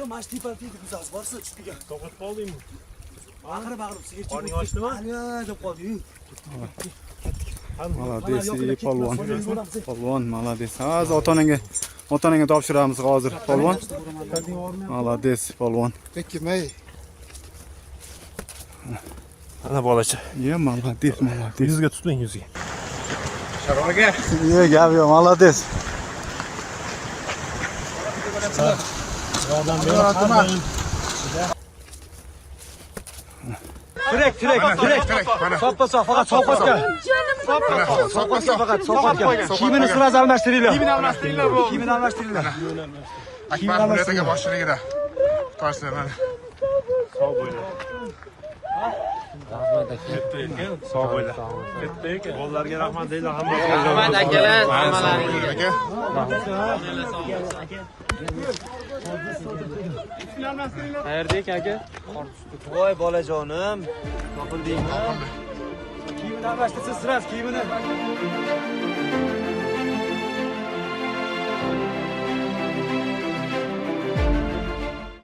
Maç tipatiydi güzel. Varsa çıkıyor. Tokat bağlayayım mı? Bağırıp sigirçi. Qarning ochdimi? Ana deb qoldi. Молодец, iyi polvon. Polvon, молодец. Hozir ota-onangga topshiramiz hozir, polvon. Молодец, polvon. Tekmey. Ana bolacha. Ye, молодец, молодец. Yuzga tutmang yuzga. Sharoga. Ye, gap yo'q, молодец. Yordam bering. Tirik. Soppa faqat soppaga. Faqat kiyimini sirasi almashtiringlar. Kiyimini almashtiringlar. Akbar Muratga boshchiligida. Toshlar mana. Sog' bo'ling. Rahmat aka. Sog' bo'ling. Katta aka. Bollarga rahmat deylar hamma. Rahmat akalar, hammalaringizga. Qayerdek aka? Voy bolajonim. Topildingmi? Kiyimini almashtirsiz sirasi kiyimini.